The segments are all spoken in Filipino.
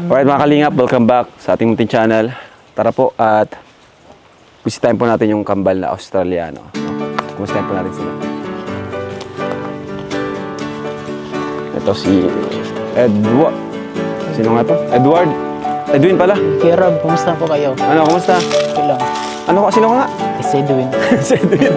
Alright mga kalingap, welcome back sa ating munting channel. Tara po at bisitahin po natin yung kambal na Australiano. Kumustahin po natin sila. Ito si Edward. Sino nga to? Edward? Edwin pala. Kuya Rob, kumusta po kayo? Ano, kumusta? Okay lang. Ano, sino ka nga? Si Edwin. Si Edwin.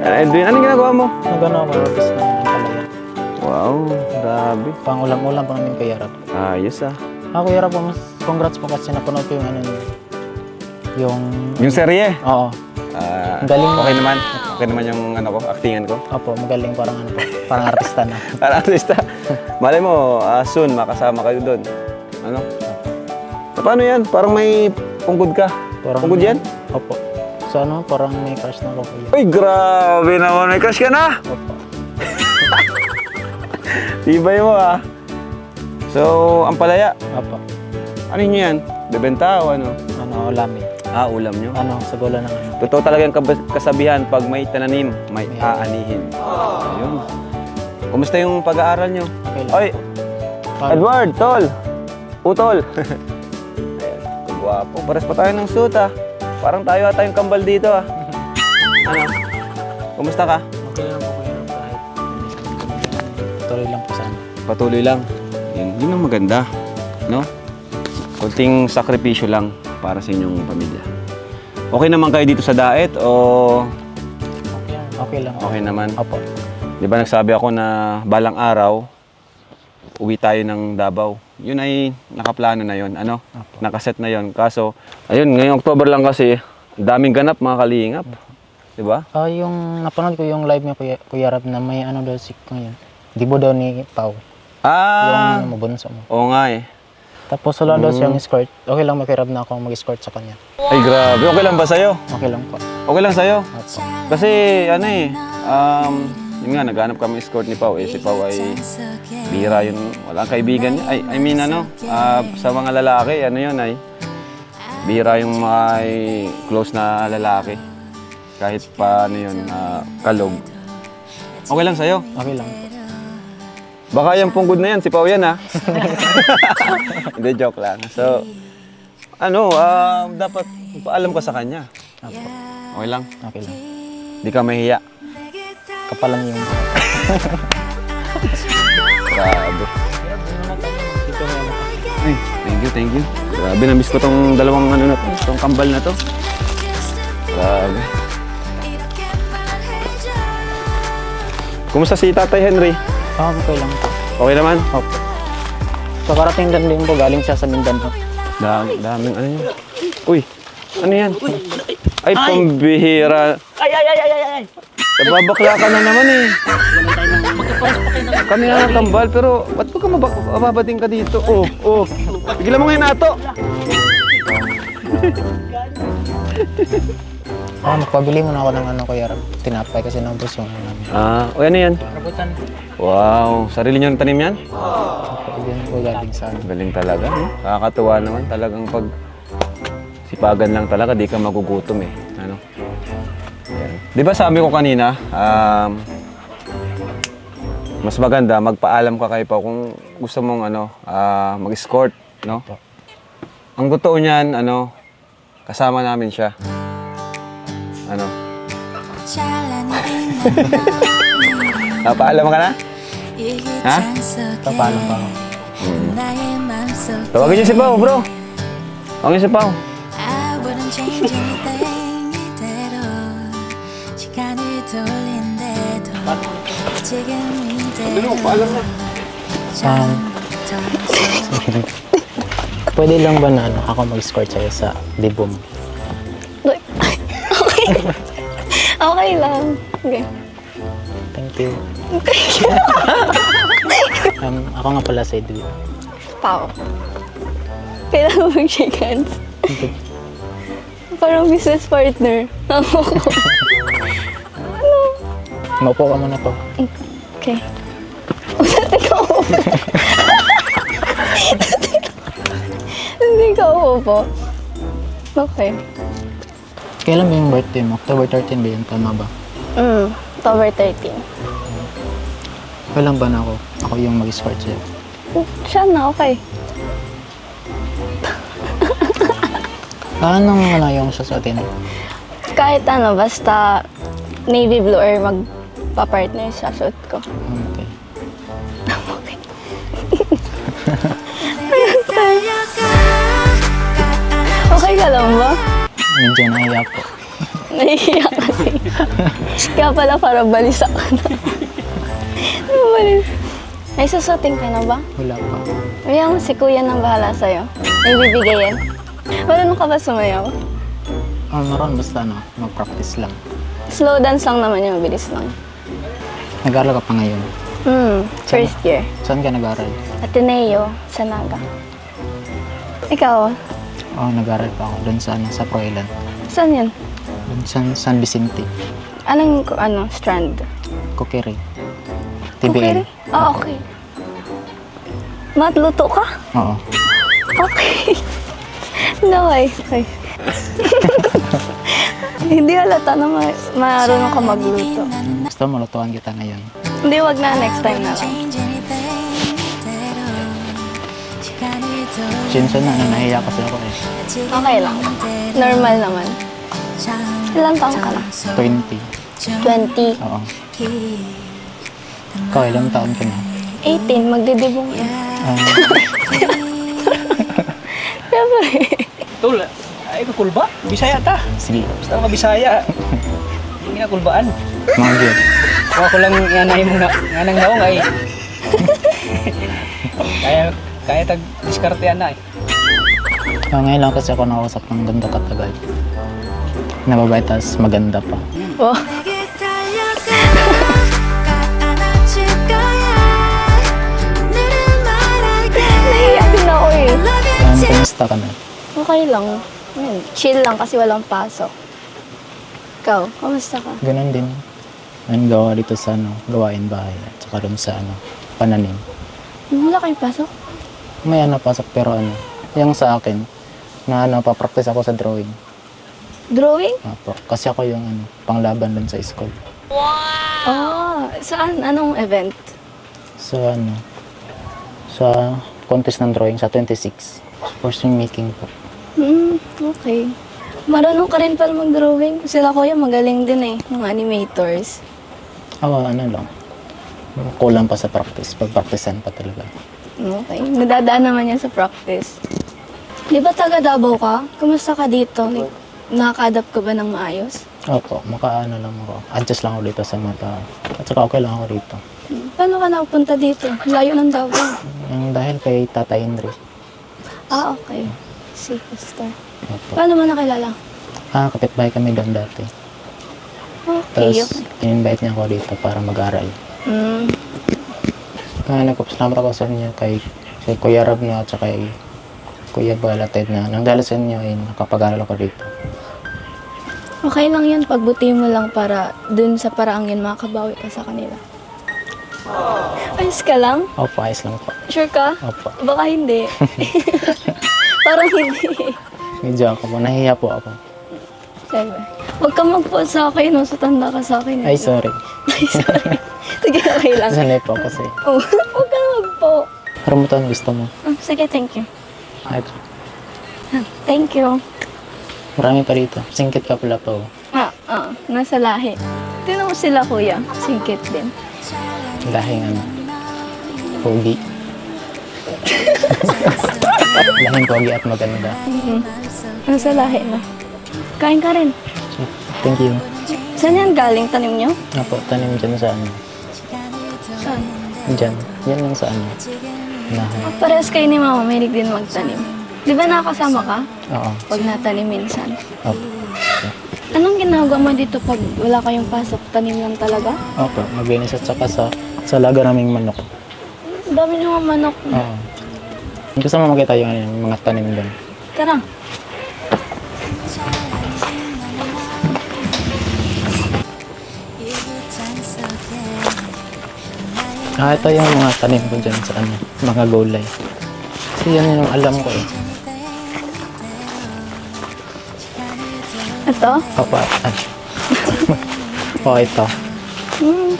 Edwin, anong ginagawa mo? Nagano ako, artist naman ang palaya. Wow, grabe. Pang-ulam-ulam pa namin Kuya Rob. Ayos ah. Kuya Rob, congrats po kasi napanood ko yung ano niyo. Yung serye? Oo. Galing. Okay naman. Okay naman yung ano ko, actingan ko. Opo, magaling parang ano po. Parang artista na. Parang artista. Malay mo, soon makasama kayo doon. Ano? Paano yan? Parang may punggod ka. Punggod yan? Opo. So ano, parang may crush na ako Kuya. Uy, grabe naman. May crush ka na? Opo. Tibay mo ah. So, ang palaya. Opo. Ano yun yan? Bebenta o ano? Ano, ulamin. Ulam nyo? Ano, sa gula ng ano. Totoo talaga yung kasabihan, pag may tananim, may aanihin. Ayun. Kumusta yung pag-aaral nyo? Okay lang. Oy, Paano? Edward, tol. Utol. Ayan, gwapo. Pares pa tayo ng suit ah. Parang tayo ata yung kambal dito ah. Ano? Kumusta ka? Okay lang po Kuya Rob kahit tuloy lang po sana. Patuloy lang. Yun ang maganda. No? Kunting sakripisyo lang para sa inyong pamilya. Okay naman kayo dito sa Daet o Okay lang. okay naman? Opo. Di ba nagsabi ako na balang araw, uwi tayo ng Davao. Yun ay nakaplano na yun. Ano? Opo. Nakaset na yun. Kaso, ayun, ngayong October lang kasi, daming ganap mga kalingap. Di ba? Yung napanood ko yung live niya Kuya Rob na may ano daw si ngayon. Dibo daw ni Pau. Ah! Yung mabunso mo. Oo nga eh. Tapos wala daw siyang escort. Okay lang Kuya Rob na ako mag-escort sa kanya. Ay grabe, okay lang ba sa'yo? Okay lang po. Okay lang sa'yo? Opo. Kasi ano eh, yun nga, naghanap kami escort ni Pau. Si Pau ay bihira yun. Walang kaibigan niya. I mean ano, sa mga lalaki, ano yun ay bihira yung mga close na lalaki. Kahit pa ano yun, kalog. Okay lang sa'yo? Okay lang po. Baka yung punggod na yan, si Pau yan ha. Hindi, joke lang. So, ano, dapat paalam ka sa kanya. Opo. Okay lang? Okay lang. Di ka mahiya. Kapalan yung Grabe. Ay, thank you. Grabe, na-miss ko tong dalawang ano na to, tong kambal na to. Grabe. Kumusta si Tatay Henry? Okay lang po. Okay naman? Opo. So karating din po galing siya sa Mindanao. Daming ano yun? Uy, ano yan? Ay, pambihira. Ay! Nababakla ka na naman eh. Kami nga kambal, pero ba't ka mababating ka dito? Oh. Pigilan mo ngayon nato. Magpabili muna ako ng ano Kuya Rob. Tinapay kasi naubos yung ano namin. O ano yan? Rabutan. Wow, sarili niyo tanim yan? Opo, yun po galing sa ano. Galing talaga, no? Nakakatuwa naman talagang pag sipagan lang talaga, di ka magugutom eh. Ano? Yan. Di ba sabi ko kanina, mas maganda magpaalam ka kay Pao kung gusto mong ano, mag-escort, no? Ang totoo niyan, ano, kasama namin siya. Ano? Napaalam ka na? Ha? Paano pa ako? Tawagin niyo si Pao, bro. Tawagin niyo si Pao. Pwede lang ba na ano, ako mag-escort sa'yo sa Dibom? Okay lang. Okay. Thank you. Ako nga pala si Edwin. Pao. Kailangan mag-shake hands. Parang business partner. Maupo ka muna po. Okay. Ikaw po. Hindi ka po. Okay. Kailan ba yung birthday mo? October 13 ba yun? Tama ba? October 13. Kailan ba na ako? Ako yung mag-escort sa'yo. Siya na, okay. Anong ano yung susuotin? Kahit ano, basta navy blue or magpa-partner sa suit ko. Okay. Okay ka lang ba? Medyo nahiya po. Nahihiya kasi. Kaya pala para balisa ka na. Ano balis? May susuting ka na ba? Wala pa. Mayroon si kuya nang bahala sa'yo. May bibigay yan. Marunong ka ba sumayaw? Maroon basta ano, mag-practice lang. Slow dance lang naman yung mabilis lang. Nag-aaral ka pa ngayon. First year. Saan ka nag-aaral? Ateneo, sa Naga. Ikaw, Oo, nag-aaral pa ako doon sa, ano, sa Proilan. saan yan? Doon sa San Vicente. Anong strand? Kokiri. TBL. Ah, okay. Matluto ka? Oo. Okay. No way. Okay. Hindi halata na marunong ka magluto. Gusto mo, lutuan kita ngayon. Hindi, wag na. Next time na lang. Sinsan na, nahiya kasi ako eh. Okay lang. Normal naman. Ilang taon ka na? 20. 20. Oo. Ikaw, ilang taon ka na? 18. Magdidibong yan. Siyempre. Tol, ay kakulba? Bisaya ta. Sige. Basta ka Bisaya. Hindi nga kulbaan. Mga good. Kung ako lang nganay mo nga nang naong ay. kaya tag diskartean na eh. Ngayon lang kasi ako nakausap ng ganito katagal. Nababay, tas maganda pa. Oh. Nahiya din ako eh. Kumusta ka na? Okay lang. Ayun, chill lang kasi walang pasok. Ikaw, kamusta ka? Ganon din. Ang gawa dito sa ano, gawain bahay at saka doon sa ano, pananim. Wala kayong pasok? May ano pasok pero ano, yung sa akin, na ano, papractice ako sa drawing. Drawing? Apo. Kasi ako yung ano, panglaban doon sa school. Oh, saan? Anong event? Sa ano, sa contest ng drawing sa 26. Sports making po. Okay. Marunong ka rin pala mag-drawing. Sila kuya magaling din eh, mga animators. Ano lang. Kulang pa sa practice. Pag-practicean pa talaga. Okay. Nadadaan naman yan sa practice. Di ba taga Davao ka? Kumusta ka dito? Like, nakaka-adapt ka ba ng maayos? Opo, makaano lang ako. Adjust lang ako dito sa mga tao. At saka okay lang ako dito. Paano ka napunta dito? Layo ng Davao. Yung dahil kay Tata Henry. Ah, okay. Si Pastor. Opo. Paano mo nakilala? Kapitbahay kami doon dati. Okay, Tapos, in-invite niya ako dito para mag-aral. Mm. Nagpapasalamat ako sa inyo kay Kuya Rab na at saka kay Kuya Balated na nang dahil sa inyo ay nakapag-aral ako dito. Okay lang yan. Pagbutihin mo lang para dun sa paraang yun makabawi ka sa kanila. Ayos ka lang? Opo, ayos lang po. Sure ka? Opo. Baka hindi. Parang hindi. Medyo ako po, nahihiya po ako. Siyempre. Huwag ka mag-po sa akin, no? Sa tanda ka sa akin. Ay, sorry. Ay, sorry. Sige, okay lang. Sanay po kasi. Oh, huwag ka na mag-po. Pero mo to, gusto mo. Sige, thank you. Ay, Thank you. marami pa dito. Singkit ka pala po. Nasa lahi. Tinan mo sila, kuya. Singkit din. Lahing ano, pogi. Lahing pogi at maganda. Nasa lahi na. Kain ka rin. So, thank you. Saan yan galing? Tanim nyo? Apo, tanim dyan sa ano. Saan? Dyan. Yan lang sa ano. Lahat. Parehas kayo ni mama, mahilig din magtanim. Di ba nakasama ka? Oo. Pag natanim minsan. Opo. Anong ginagawa mo dito pag wala kayong pasok? Tanim lang talaga? Opo. Maglinis at saka sa laga naming manok. Ang dami nyo mga manok. Oo. Gusto mo makita yung, ano, yung mga tanim doon. Tara. Ito yung mga tanim ko dyan sa ano, mga gulay. Kasi yan yung alam ko eh. Ito? Papa, oh, ito.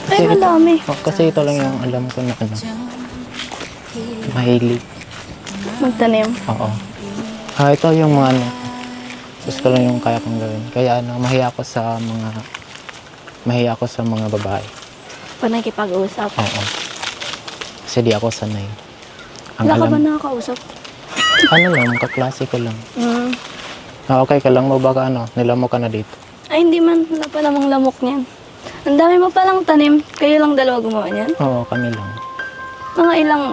Ay, madami. Kasi ito lang yung alam ko na ano. Mahilig. Magtanim. Oo. Ito yung mga ano, Gusto lang yung kaya kong gawin. Kaya mahiya ako sa mga babae. Pag nakikipag-usap. Oo. Kasi di ako sanay. Ang Wala ka ba alam, nakakausap? lang, kaklase ko lang. Mm. Okay ka lang mo baka nilamok ka na dito. Ay, hindi man. Wala pa namang lamok niyan. Ang dami mo palang tanim. Kayo lang dalawa gumawa niyan? Oo, kami lang. Mga ilang,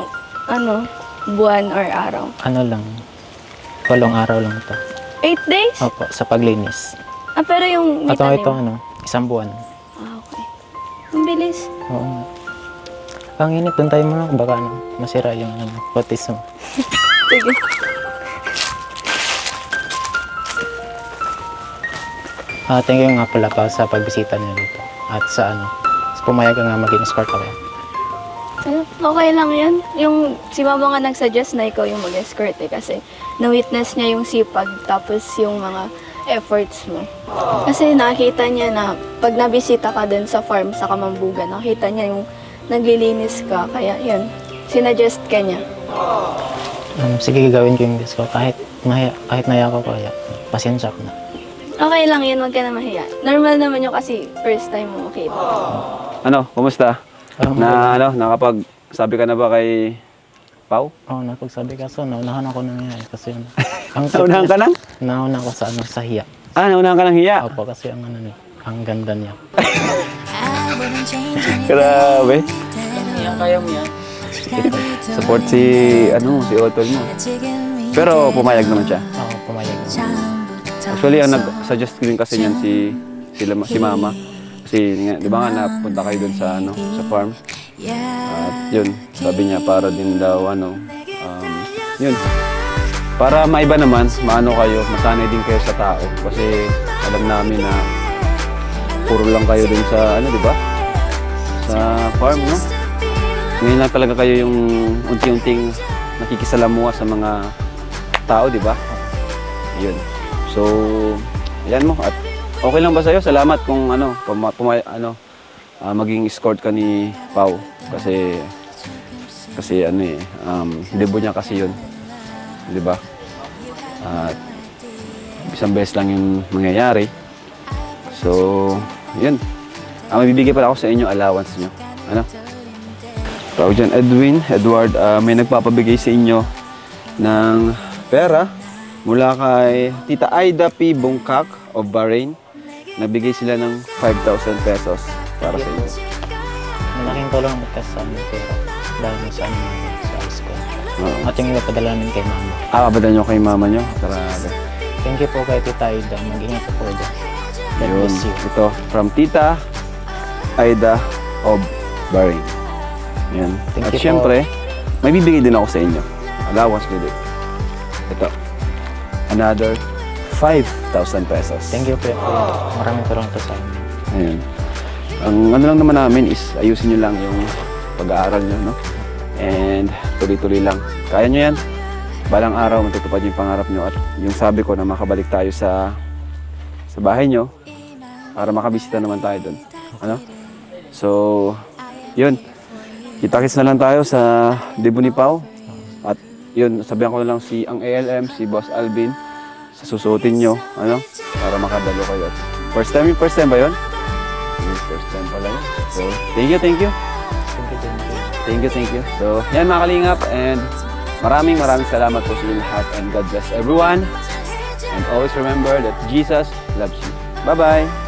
buwan or araw? 8 araw lang ito. 8 days? Opo, sa paglinis. Pero yung may tanim. Ito, 1 buwan. Okay. Ang bilis. Oo nga. Ang init, doon tayo muna. Baka masira yung potis mo. Sige. Thank you nga pala pa sa pagbisita niyo dito. At sa pumayag ka nga maging escort ako. Okay lang yan. Yung si Mama nga nag-suggest na ikaw yung mag-escort kasi na-witness niya yung sipag tapos yung mga efforts mo. Kasi nakita niya na pag nabisita ka dun sa farm sa Kamambugan, nakita niya yung naglilinis ka. Kaya yun, sinuggest ka niya. Sige, gagawin ko yung best ko. Kahit naya ko kaya, pasensya ko na. Okay lang yun, wag ka na mahiya. Normal naman yun kasi first time mo makita. Kumusta? Nakapag-sabi ka na ba kay Pao? Oo, napagsabi ka. So, naunahan ako ng hiya. Kasi Naunahan ka na? Nauna ako sa hiya. Naunahan ka ng hiya? Opo, kasi ang ganda niya. Grabe. Yan, kaya mo yan. Support si Otol mo. Pero pumayag naman siya. Oo, pumayag ako. Actually, ang nag-suggest din kasi niyan si Mama. Kasi, di ba nga, napunta kayo dun sa farm. At yun, sabi niya, para din daw, yun. Para maiba naman, kayo, masanay din kayo sa tao. Kasi alam namin na puro lang kayo dun sa, di ba? Sa farm, no? Ngayon lang talaga kayo yung unti-unting nakikisalamuha sa mga tao, di ba? Yun. So, yan mo. At okay lang ba sa'yo? Salamat kung maging escort ka ni Pao. Kasi debut niya kasi yun. Di ba? At isang beses lang yung mangyayari. So, yun. Mabibigay pala ako sa inyo allowance nyo. Tawag dyan, Edward, may nagpapabigay sa inyo ng pera mula kay Tita Aida P. Bungkak of Bahrain. Nagbigay sila ng 5,000 pesos para sa inyo. Malaking tulong kasi sa amin pera. Dahil sa school. At yung ipapadala namin kay Mama. Papadala nyo kay Mama nyo? Grabe. Thank you po kay Tita Aida. Mag-ingat po dyan. God Yun. bless you. Ito, from Tita Aida of Bahrain. Yan. Thank At you po. syempre, may bibigay din ako sa inyo. Allowance ko din. Ito. Another 5,000 pesos. Thank you po. Maraming tulong to sa amin. Ayun. Ang lang naman namin is ayusin nyo lang yung pag-aaral nyo, no? And tuloy-tuloy lang. Kaya nyo yan. Balang araw, matutupad yung pangarap nyo. At yung sabi ko na makabalik tayo sa bahay nyo para makabisita naman tayo dun. So, yun. Kita-kits na lang tayo sa debut ni Pao. At yun, sabihan ko na lang ang ALM, si Boss Alvin, sa susuotin nyo, para makadalo kayo. First time ba yun? First time pala yun. So, thank you. Thank you. Thank you. So, yan mga kalingap, and maraming salamat po sa inyo lahat, and God bless everyone. And always remember that Jesus loves you. Bye-bye!